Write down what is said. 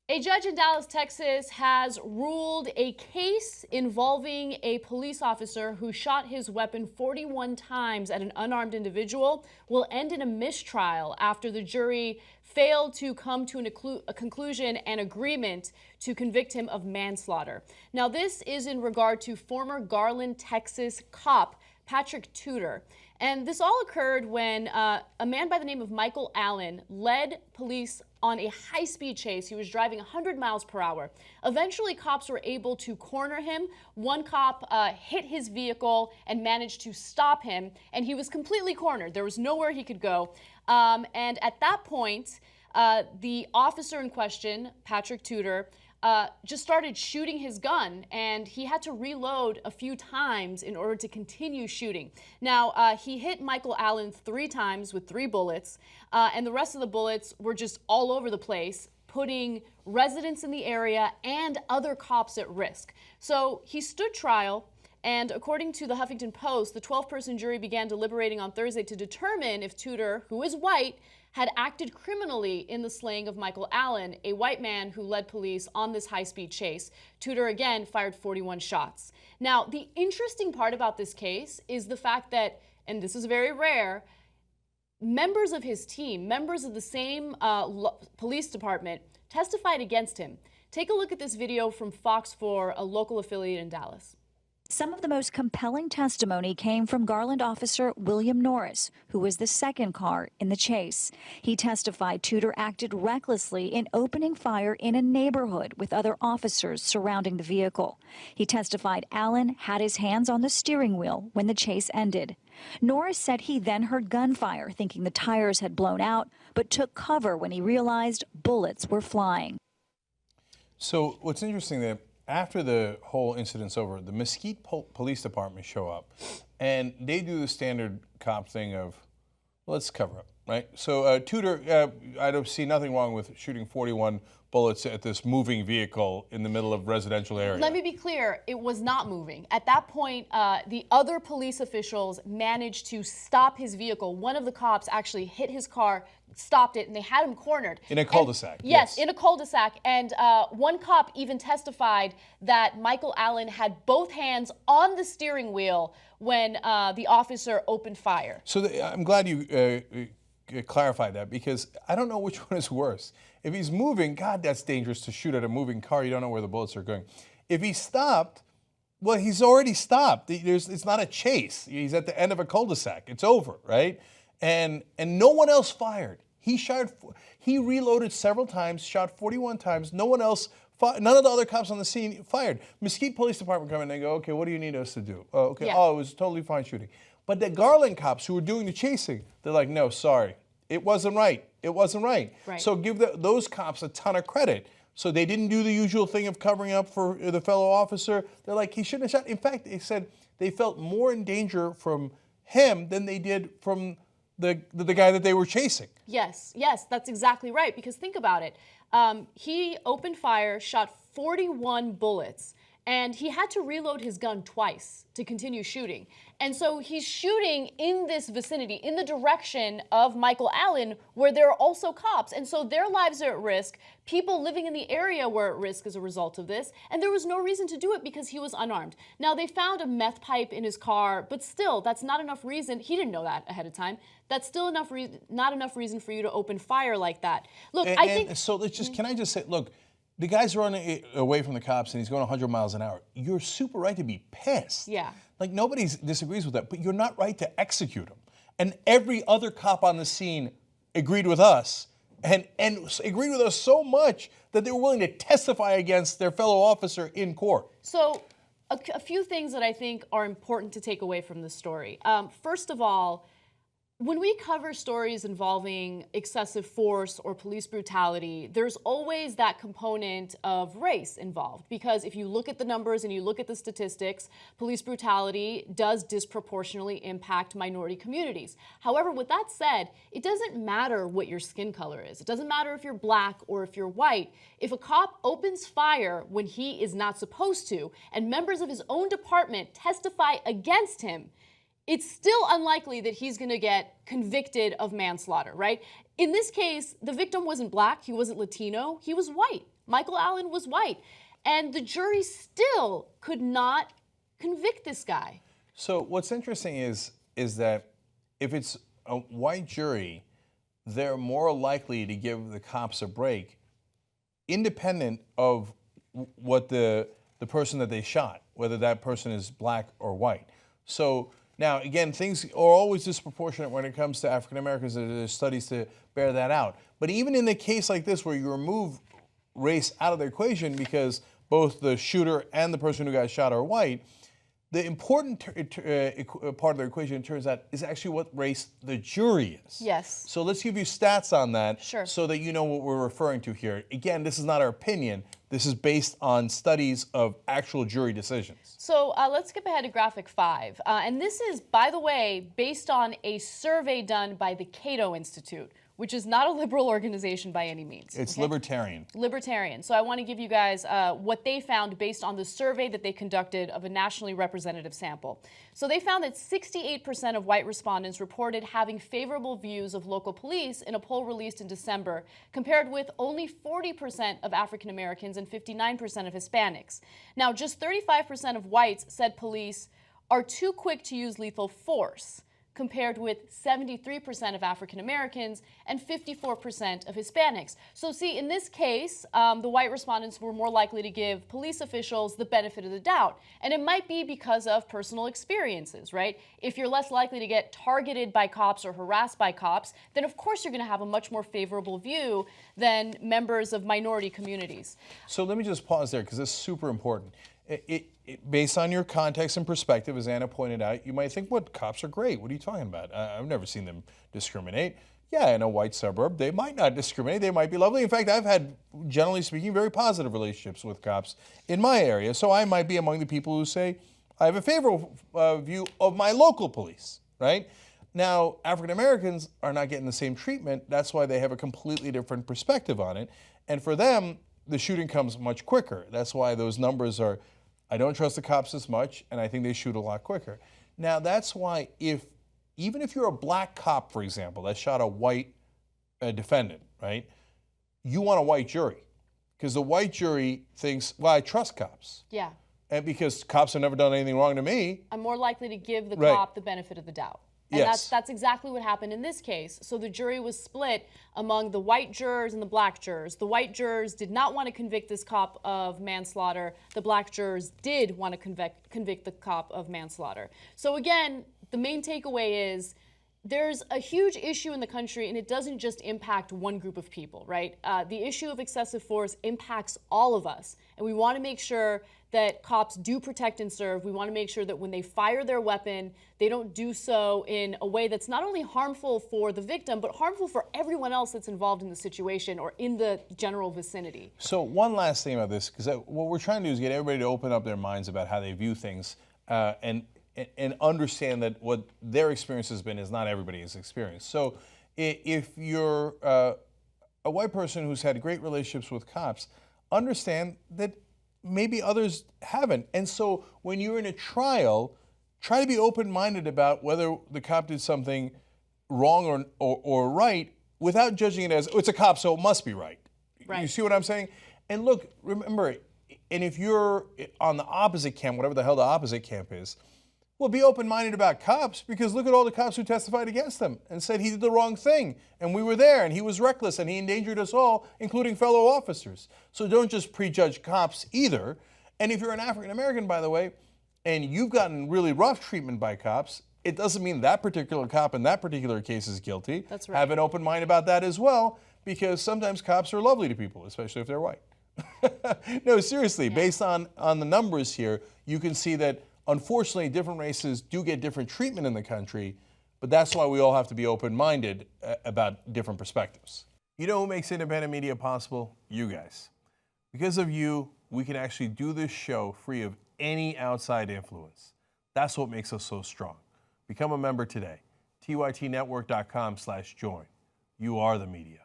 A judge in Dallas, Texas has ruled a case involving a police officer who shot his weapon 41 times at an unarmed individual will end in a mistrial after the jury failed to come to a conclusion and agreement to convict him of manslaughter. Now, this is in regard to former Garland, Texas cop Patrick Tuter. And this all occurred when a man by the name of Michael Allen led police on a high-speed chase. He was driving 100 miles per hour. Eventually, cops were able to corner him. One cop hit his vehicle and managed to stop him, and he was completely cornered. There was nowhere he could go. And at that point, the officer in question, Patrick Tuter, just started shooting his gun, and he had to reload a few times in order to continue shooting. Now, he hit Michael Allen 3 times with 3 bullets, and the rest of the bullets were just all over the place, putting residents in the area and other cops at risk. So he stood trial. And according to the Huffington Post, the 12-person jury began deliberating on Thursday to determine if Tuter, who is white, had acted criminally in the slaying of Michael Allen, a white man who led police on this high-speed chase. Tuter, again, fired 41 shots. Now, the interesting part about this case is the fact that, and this is very rare, members of his team, members of the same police department, testified against him. Take a look at this video from Fox 4, a local affiliate in Dallas. Some of the most compelling testimony came from Garland officer William Norris, who was the second car in the chase. He testified Tuter acted recklessly in opening fire in a neighborhood with other officers surrounding the vehicle. He testified Allen had his hands on the steering wheel when the chase ended. Norris said he then heard gunfire, thinking the tires had blown out, but took cover when he realized bullets were flying. So what's interesting that after the whole incident's over, the Mesquite Police Department show up, and they do the standard cop thing of, let's cover up, right? So Tuter, I don't see nothing wrong with shooting 41 bullets at this moving vehicle in the middle of residential area. Let me be clear, it was not moving. At that point, the other police officials managed to stop his vehicle. One of the cops actually hit his car, stopped it, and they had him cornered. In a cul-de-sac. Yes, in a cul-de-sac. And one cop even testified that Michael Allen had both hands on the steering wheel when the officer opened fire. So I'm glad you clarified that, because I don't know which one is worse. If he's moving, God, that's dangerous to shoot at a moving car. You don't know where the bullets are going. If he stopped, well, he's already stopped. It's not a chase. He's at the end of a cul-de-sac. It's over, right? And no one else fired. He reloaded several times, shot 41 times. No one else fired. None of the other cops on the scene fired. Mesquite Police Department come in and they go, okay, what do you need us to do? Oh, okay. Yeah. Oh, it was totally fine shooting. But the Garland cops who were doing the chasing, they're like, no, sorry. It wasn't right. It wasn't right. So give those cops a ton of credit. So they didn't do the usual thing of covering up for the fellow officer. They're like, he shouldn't have shot. In fact, they said they felt more in danger from him than they did from the guy that they were chasing. Yes, that's exactly right. Because think about it. He opened fire, shot 41 bullets, and he had to reload his gun twice to continue shooting. And so he's shooting in this vicinity, in the direction of Michael Allen, where there are also cops. And so their lives are at risk. People living in the area were at risk as a result of this. And there was no reason to do it because he was unarmed. Now, they found a meth pipe in his car, but still, that's not enough reason. He didn't know that ahead of time. That's still not enough reason for you to open fire like that. Look, I think... So let's just, can I just say, look, the guy's running away from the cops and he's going 100 miles an hour. You're super right to be pissed. Yeah. Like, nobody disagrees with that, but you're not right to execute him. And every other cop on the scene agreed with us, and agreed with us so much that they were willing to testify against their fellow officer in court. So a few things that I think are important to take away from this story. First of all, when we cover stories involving excessive force or police brutality, there's always that component of race involved. Because if you look at the numbers and you look at the statistics, police brutality does disproportionately impact minority communities. However, with that said, it doesn't matter what your skin color is. It doesn't matter if you're black or if you're white. If a cop opens fire when he is not supposed to, and members of his own department testify against him, it's still unlikely that he's going to get convicted of manslaughter, right? In this case, the victim wasn't black, he wasn't Latino, he was white. Michael Allen was white. And the jury still could not convict this guy. So what's interesting is that if it's a white jury, they're more likely to give the cops a break, independent of what the person that they shot, whether that person is black or white. So now, again, things are always disproportionate when it comes to African Americans. There's studies to bear that out. But even in a case like this, where you remove race out of the equation because both the shooter and the person who got shot are white, the important part of the equation, it turns out, is actually what race the jury is. Yes. So let's give you stats on that, Sure, so that you know what we're referring to here. Again, this is not our opinion. This is based on studies of actual jury decisions. So let's skip ahead to graphic 5. And this is, by the way, based on a survey done by the Cato Institute, which is not a liberal organization by any means. It's libertarian. Libertarian. So I want to give you guys what they found based on the survey that they conducted of a nationally representative sample. So they found that 68% of white respondents reported having favorable views of local police in a poll released in December, compared with only 40% of African Americans and 59% of Hispanics. Now, just 35% of whites said police are too quick to use lethal force, compared with 73% of African Americans and 54% of Hispanics. So see, in this case, the white respondents were more likely to give police officials the benefit of the doubt. And it might be because of personal experiences, right? If you're less likely to get targeted by cops or harassed by cops, then of course you're gonna have a much more favorable view than members of minority communities. So let me just pause there, because this is super important. Based on your context and perspective, as Anna pointed out, you might think, what, cops are great. What are you talking about? I've never seen them discriminate. Yeah, in a white suburb, they might not discriminate. They might be lovely. In fact, I've had, generally speaking, very positive relationships with cops in my area. So I might be among the people who say, I have a favorable view of my local police, right? Now, African Americans are not getting the same treatment. That's why they have a completely different perspective on it. And for them, the shooting comes much quicker. That's why those numbers are, I don't trust the cops as much, and I think they shoot a lot quicker. Now, that's why even if you're a black cop, for example, that shot a white defendant, right, you want a white jury. Because the white jury thinks, well, I trust cops. Yeah. And because cops have never done anything wrong to me. I'm more likely to give the Right. cop the benefit of the doubt. And Yes. that's exactly what happened in this case. So the jury was split among the white jurors and the black jurors. The white jurors did not want to convict this cop of manslaughter. The black jurors did want to convict the cop of manslaughter. So again, the main takeaway is there's a huge issue in the country, and it doesn't just impact one group of people, right? The issue of excessive force impacts all of us, and we want to make sure that cops do protect and serve. We want to make sure that when they fire their weapon, they don't do so in a way that's not only harmful for the victim, but harmful for everyone else that's involved in the situation or in the general vicinity. So one last thing about this, because what we're trying to do is get everybody to open up their minds about how they view things, and understand that what their experience has been is not everybody's experience. So if you're a white person who's had great relationships with cops, understand that maybe others haven't. And so when you're in a trial, try to be open-minded about whether the cop did something wrong or right, without judging it as, oh, it's a cop, so it must be right. Right. You see what I'm saying? And look, remember, and if you're on the opposite camp, whatever the hell the opposite camp is, well, be open-minded about cops, because look at all the cops who testified against him and said he did the wrong thing, and we were there, and he was reckless, and he endangered us all, including fellow officers. So don't just prejudge cops either. And if you're an African American, by the way, and you've gotten really rough treatment by cops, it doesn't mean that particular cop in that particular case is guilty. That's right. Have an open mind about that as well, because sometimes cops are lovely to people, especially if they're white. No, seriously, based on the numbers here, you can see that unfortunately, different races do get different treatment in the country, but that's why we all have to be open-minded about different perspectives. You know who makes independent media possible? You guys. Because of you, we can actually do this show free of any outside influence. That's what makes us so strong. Become a member today. tytnetwork.com/join. You are the media.